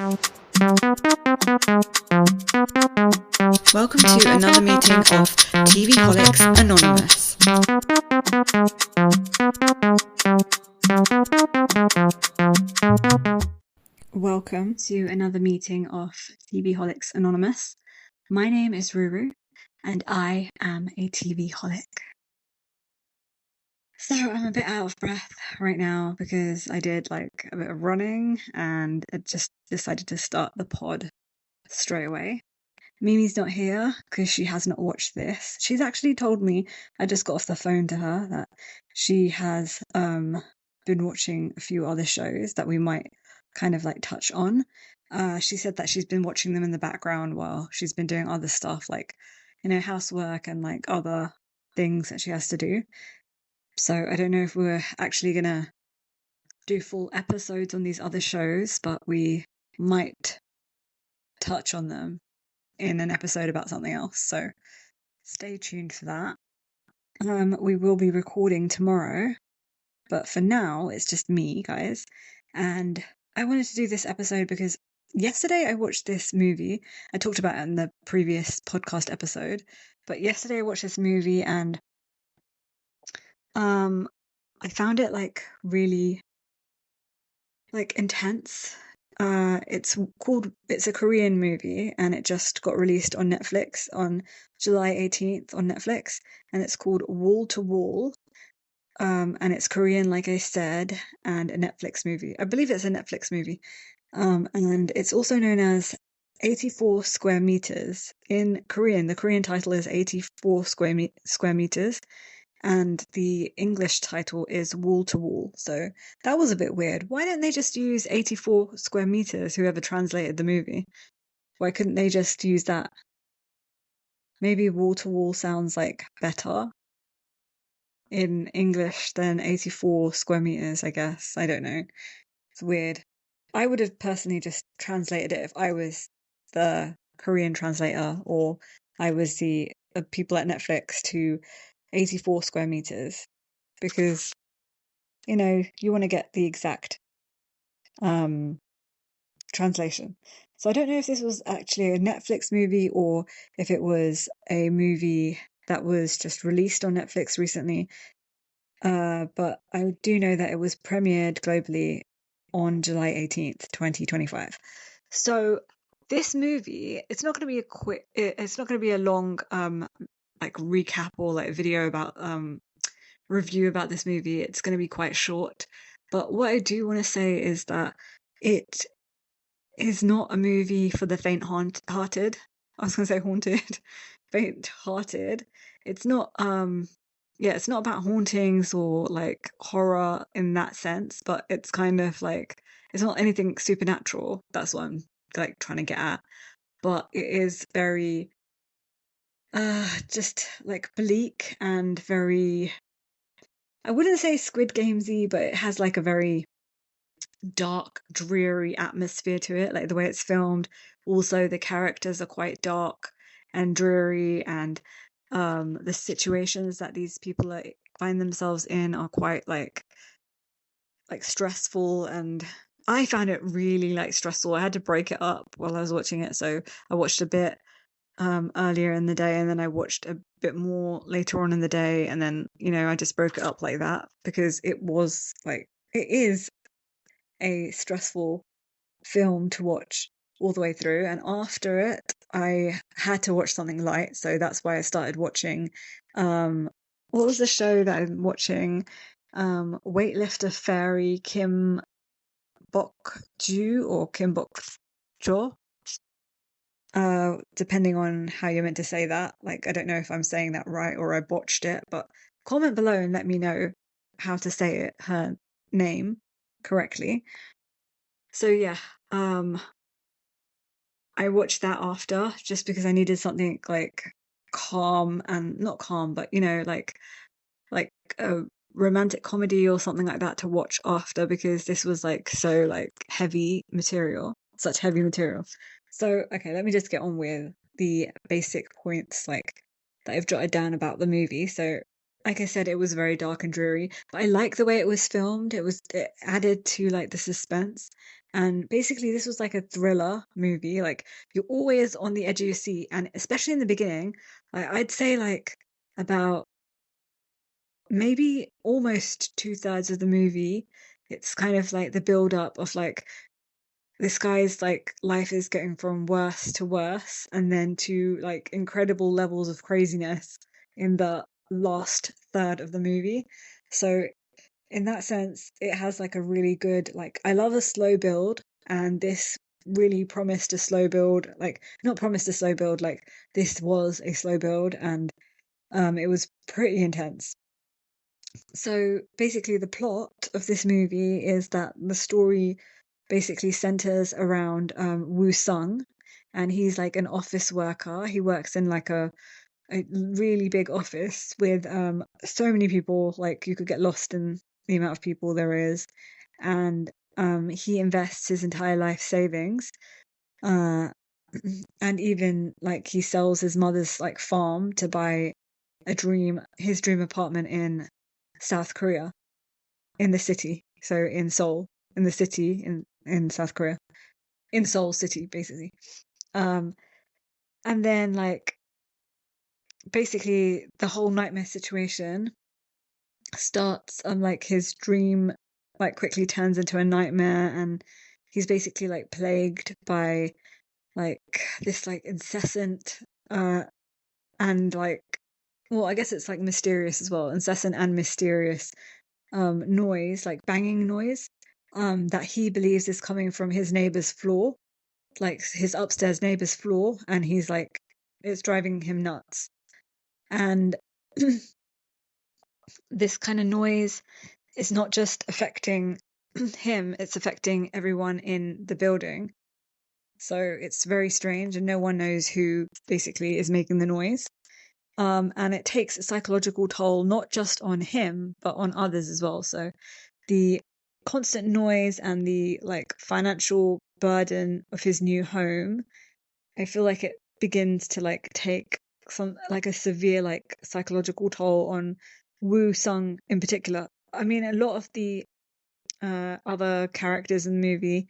Welcome to another meeting of TV Holics Anonymous. Welcome to another meeting of TV Holics Anonymous. My name is Ruru, and I am a TV holic. So I'm a bit out of breath right now because I did like a bit of running and I just decided to start the pod straight away. Mimi's not here because she has not watched this. She's actually told me, I just got off the phone to her, that she has been watching a few other shows that we might kind of like touch on. She said that she's been watching them in the background while she's been doing other stuff like, housework and like other things that she has to do. So I don't know if we're actually gonna do full episodes on these other shows, but we might touch on them in an episode about something else. So stay tuned for that. We will be recording tomorrow, but for now it's just me, guys. And I wanted to do this episode because yesterday I watched this movie. I talked about it in the previous podcast episode, but yesterday I watched this movie and I found it like really like intense. It's a Korean movie and it just got released on Netflix on July 18th on Netflix, and it's called Wall to Wall. And it's Korean, like I said, and a Netflix movie. I believe it's a Netflix movie. And it's also known as 84 Square Meters. In Korean, the Korean title is 84 Square Meters. And the English title is Wall to Wall. So that was a bit weird. Why didn't they just use 84 square meters, whoever translated the movie? Why couldn't they just use that? Maybe Wall to Wall sounds like better in English than 84 square meters, I guess. I don't know. It's weird. I would have personally just translated it if I was the Korean translator or I was the people at Netflix to 84 square meters, because you want to get the exact translation. So I don't know if this was actually a Netflix movie or if it was a movie that was just released on Netflix recently. But I do know that it was premiered globally on July 18th, 2025. So this movie, it's not going to be a long like recap or like video about review about this movie. It's going to be quite short, but what I do want to say is that it is not a movie for the faint-hearted. I was going to say haunted. Faint-hearted. It's not it's not about hauntings or like horror in that sense, but it's kind of like, it's not anything supernatural. That's what I'm like trying to get at. But it is very just like bleak and very, I wouldn't say Squid Gamesy, but it has like a very dark, dreary atmosphere to it, like the way it's filmed. Also, the characters are quite dark and dreary, and the situations that these people find themselves in are quite like stressful, and I found it really like stressful. I had to break it up while I was watching it, so I watched a bit earlier in the day, and then I watched a bit more later on in the day, and then I just broke it up like that because it is a stressful film to watch all the way through. And after it, I had to watch something light, so that's why I started watching what was the show that I'm watching? Weightlifter Fairy Kim Bok Ju or Kim Bok Jo, depending on how you're meant to say that. Like, I don't know if I'm saying that right or I botched it, but comment below and let me know how to say it, her name correctly. So yeah, I watched that after just because I needed something like calm, and not calm, but like a romantic comedy or something like that to watch after, because this was like so like such heavy material. So okay, let me just get on with the basic points like that I've jotted down about the movie. So like I said, it was very dark and dreary, but I like the way it was filmed. It added to like the suspense. And basically this was like a thriller movie. Like you're always on the edge of your seat, and especially in the beginning, I'd say like about maybe almost two-thirds of the movie, it's kind of like the build up of like this guy's like life is getting from worse to worse and then to like incredible levels of craziness in the last third of the movie. So in that sense, it has like a really good, like I love a slow build, and this really promised a slow build, like not promised a slow build, like this was a slow build, and it was pretty intense. So basically, the plot of this movie is that the story basically centers around Woo Sung, and he's like an office worker. He works in like a really big office with so many people, like you could get lost in the amount of people there is. And he invests his entire life savings. Uh, and even like he sells his mother's like farm to buy his dream apartment in South Korea, in the city. So in Seoul, in the city in South Korea, in Seoul City, basically. Um, and then like basically the whole nightmare situation starts like his dream like quickly turns into a nightmare, and he's basically like plagued by like this like incessant and like well, I guess it's like mysterious as well, incessant and mysterious noise, like banging noise, that he believes is coming from his neighbor's floor, like his upstairs neighbor's floor, and he's like, it's driving him nuts. And this kind of noise is not just affecting him, it's affecting everyone in the building. So it's very strange, and no one knows who basically is making the noise. And it takes a psychological toll not just on him, but on others as well. So the constant noise and the like financial burden of his new home, I feel like it begins to like take some like a severe like psychological toll on Woo Sung in particular. I mean, a lot of the other characters in the movie,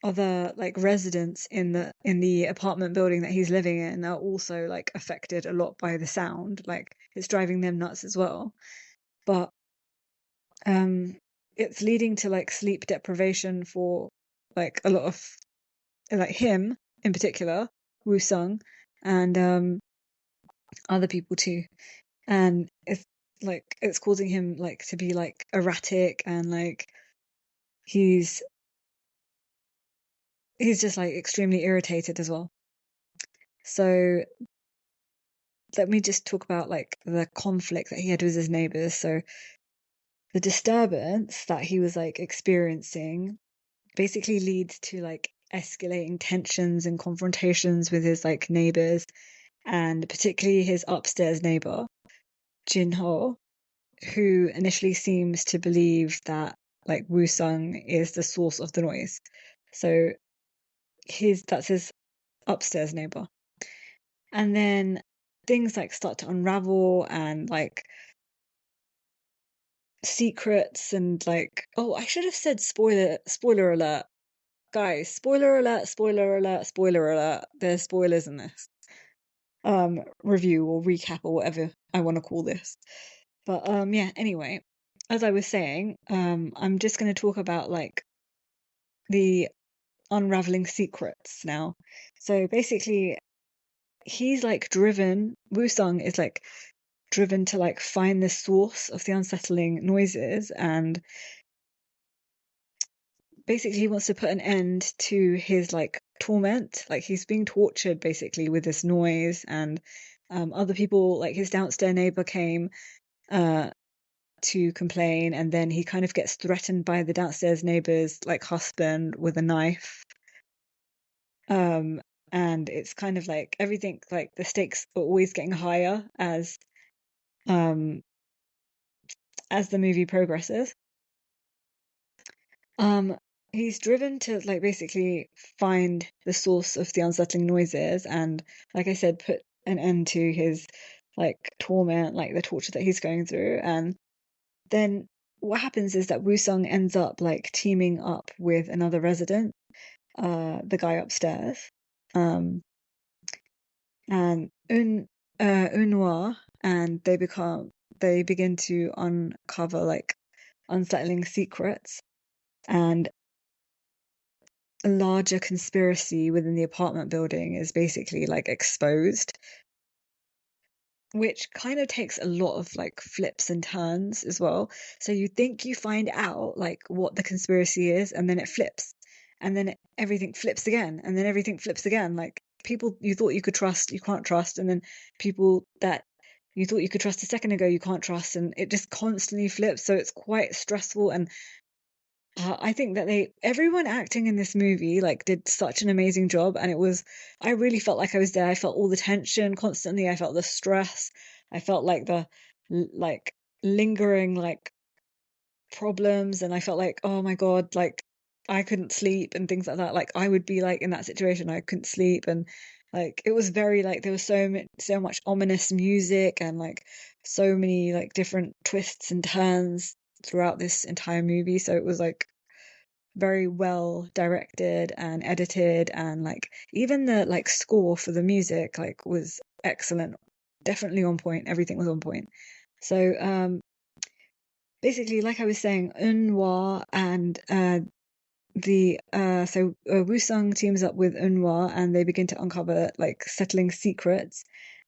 other like residents in the apartment building that he's living in, are also like affected a lot by the sound. Like it's driving them nuts as well. But um it's leading to like sleep deprivation for like a lot of like him in particular, Woo Sung, and other people too. And it's like it's causing him like to be like erratic, and like he's he's just like extremely irritated as well. So let me just talk about like the conflict that he had with his neighbors. So the disturbance that he was like experiencing basically leads to like escalating tensions and confrontations with his like neighbors, and particularly his upstairs neighbor, Jinho, who initially seems to believe that like Woo Sung is the source of the noise. So that's his upstairs neighbor. And then things like start to unravel, and like secrets, and like, oh, I should have said spoiler alert. Guys, spoiler alert, spoiler alert, spoiler alert. There's spoilers in this review or recap or whatever I want to call this. But yeah, anyway, as I was saying, I'm just going to talk about like the unraveling secrets now. So basically, he's like driven, Wusung is like driven to like find the source of the unsettling noises, and basically he wants to put an end to his like torment. Like he's being tortured basically with this noise, and other people, like his downstairs neighbor came uh to complain, and then he kind of gets threatened by the downstairs neighbor's like husband with a knife. Um, and it's kind of like everything, like the stakes are always getting higher um as the movie progresses. Um, he's driven to like basically find the source of the unsettling noises, and like I said, put an end to his like torment, like the torture that he's going through. And then what happens is that Woo-sung ends up like teaming up with another resident, the guy upstairs, um, and Eunhwa, and they begin to uncover like unsettling secrets, and a larger conspiracy within the apartment building is basically like exposed, which kind of takes a lot of like flips and turns as well. So you think you find out like what the conspiracy is, and then it flips, and then everything flips again, and then everything flips again. Like people you thought you could trust, you can't trust, and then people that you thought you could trust a second ago, you can't trust, and it just constantly flips. So it's quite stressful, and I think that everyone acting in this movie like did such an amazing job, and I really felt like I was there. I felt all the tension constantly. I felt the stress. I felt like the like lingering like problems, and I felt like, oh my God, like I couldn't sleep and things like that. Like I would be like in that situation, I couldn't sleep, and like it was very like there was so much ominous music, and like so many like different twists and turns throughout this entire movie. So it was like very well directed and edited, and like even the like score for the music like was excellent, definitely on point. Everything was on point. So basically, like I was saying, Eunhwa and Woo-sung teams up with Eunhwa, and they begin to uncover like settling secrets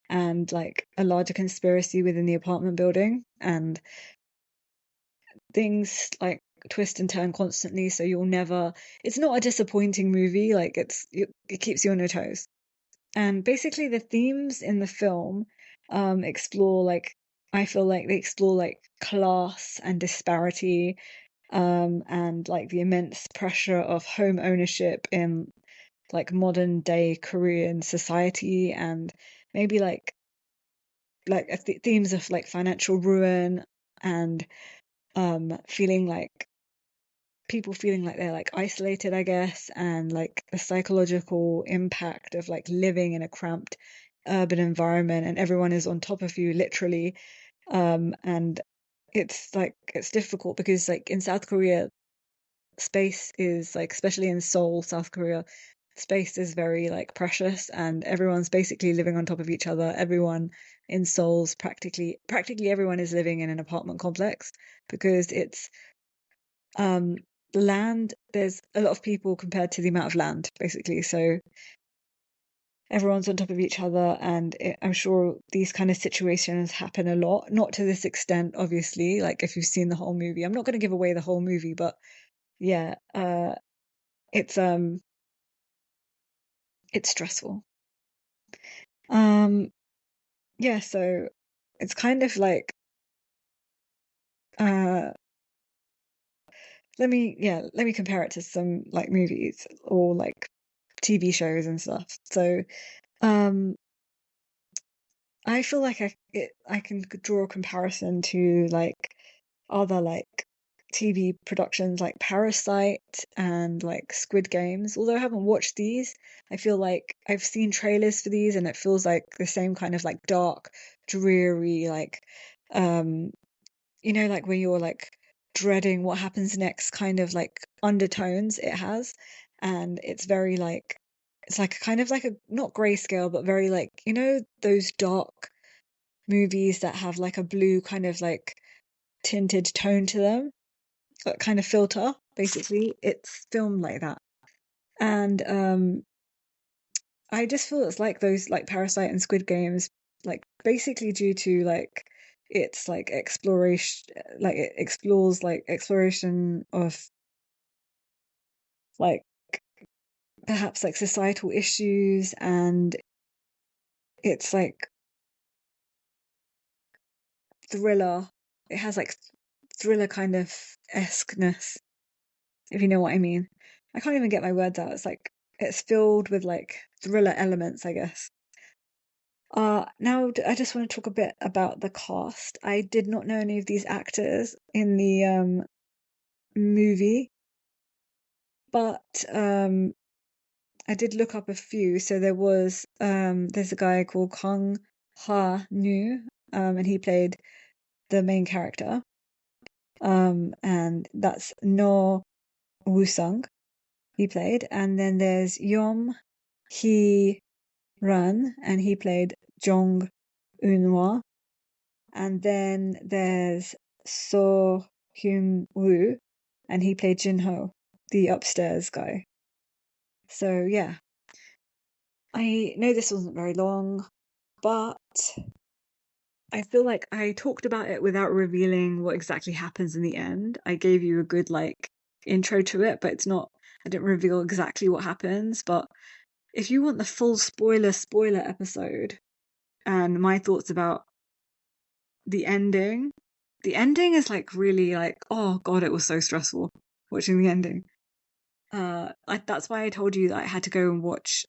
and like a larger conspiracy within the apartment building, and things like twist and turn constantly, so it's not a disappointing movie. Like it keeps you on your toes. And basically the themes in the film explore like I feel like they explore like class and disparity, and like the immense pressure of home ownership in like modern day Korean society, and maybe like themes of like financial ruin, and feeling like people feeling like they're like isolated, I guess, and like the psychological impact of like living in a cramped urban environment, and everyone is on top of you literally. And it's difficult because like in South Korea, space is like, especially in Seoul, South Korea, space is very like precious, and everyone's basically living on top of each other. Everyone in Seoul's practically everyone is living in an apartment complex, because it's um land, there's a lot of people compared to the amount of land, basically. So everyone's on top of each other, and I'm sure these kind of situations happen a lot, not to this extent, obviously. Like if you've seen the whole movie, I'm not going to give away the whole movie, but yeah, it's it's stressful. Um, yeah, so it's kind of like uh let me compare it to some like movies or like TV shows and stuff. So um I feel like I can draw a comparison to like other like TV productions like Parasite and like Squid Games. Although I haven't watched these, I feel like I've seen trailers for these, and it feels like the same kind of like dark, dreary, like um like when you're like dreading what happens next kind of like undertones it has. And it's very like it's like kind of like a not grayscale, but very like those dark movies that have like a blue kind of like tinted tone to them, that kind of filter. Basically, it's filmed like that. And I just feel it's like those like Parasite and Squid Games, like basically due to like it's like exploration, like it explores like exploration of like perhaps like societal issues, and it's like thriller. It has like thriller kind of esqueness, if you know what I mean. I can't even get my words out. It's like it's filled with like thriller elements, I guess. Now I just want to talk a bit about the cast. I did not know any of these actors in the movie, but I did look up a few. So there's a guy called Kang Ha Nu, and he played the main character. And that's No Woo-sung he played. And then there's Yom Hee Run, and he played Jong Eun-hwa. And then there's So Hyun Woo, and he played Jin-ho, the upstairs guy. So yeah, I know this wasn't very long, but I feel like I talked about it without revealing what exactly happens in the end. I gave you a good like intro to it, but I didn't reveal exactly what happens. But if you want the full spoiler episode and my thoughts about the ending is like really like, oh god, it was so stressful watching the ending. That's why I told you that I had to go and watch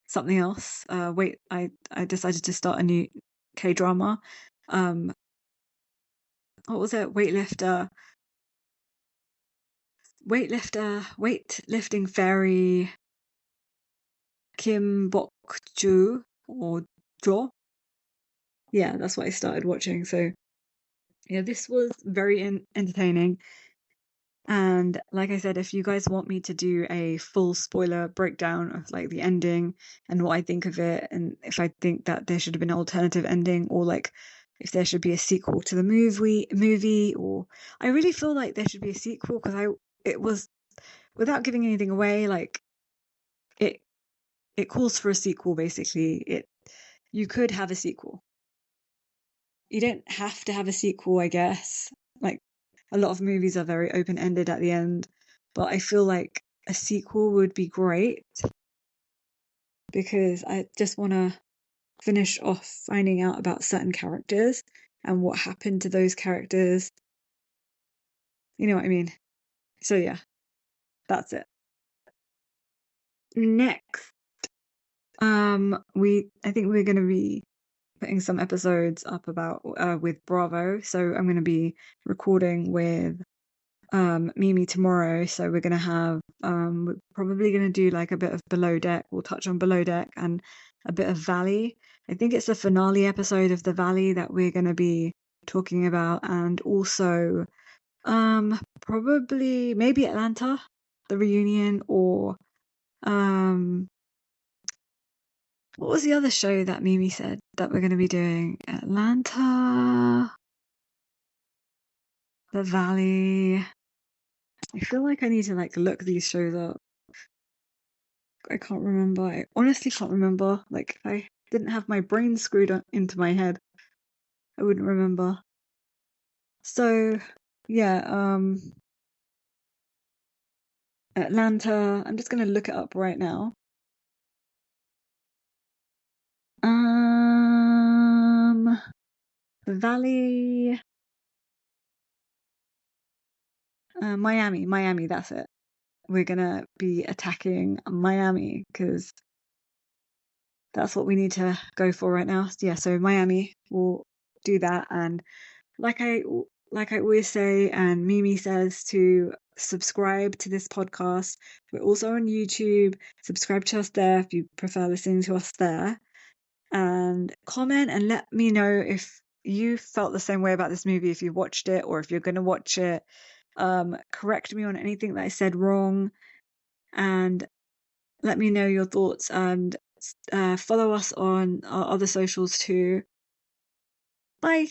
something else. I decided to start a new K-drama. What was it? Weightlifting fairy Kim Bok-ju or Jo. Yeah, that's what I started watching. So yeah, this was very entertaining. And like I said, if you guys want me to do a full spoiler breakdown of like the ending and what I think of it, and if I think that there should have been an alternative ending, or like if there should be a sequel to the movie, or I really feel like there should be a sequel because it was, without giving anything away, like it calls for a sequel basically. You could have a sequel. You don't have to have a sequel, I guess. Like a lot of movies are very open-ended at the end, but I feel like a sequel would be great because I just want to finish off finding out about certain characters and what happened to those characters. You know what I mean? So yeah, that's it. Next, I think we're going to be putting some episodes up about with Bravo. So I'm going to be recording with Mimi tomorrow. So we're going to have we're probably going to do like a bit of Below Deck. We'll touch on Below Deck and a bit of Valley. I think it's the finale episode of the Valley that we're going to be talking about, and also probably maybe Atlanta, the reunion, or what was the other show that Mimi said that we're going to be doing? Atlanta, The Valley. I feel like I need to like look these shows up. I can't remember. I honestly can't remember. Like, if I didn't have my brain screwed into my head, I wouldn't remember. So, yeah, Atlanta. I'm just going to look it up right now. The Valley. Miami, that's it. We're gonna be attacking Miami because that's what we need to go for right now. Yeah, so Miami, will do that. And like I always say, and Mimi says, to subscribe to this podcast. We're also on YouTube. Subscribe to us there if you prefer listening to us there. And comment and let me know if you felt the same way about this movie, if you watched it or if you're going to watch it. Correct me on anything that I said wrong, and let me know your thoughts, and follow us on our other socials too. Bye.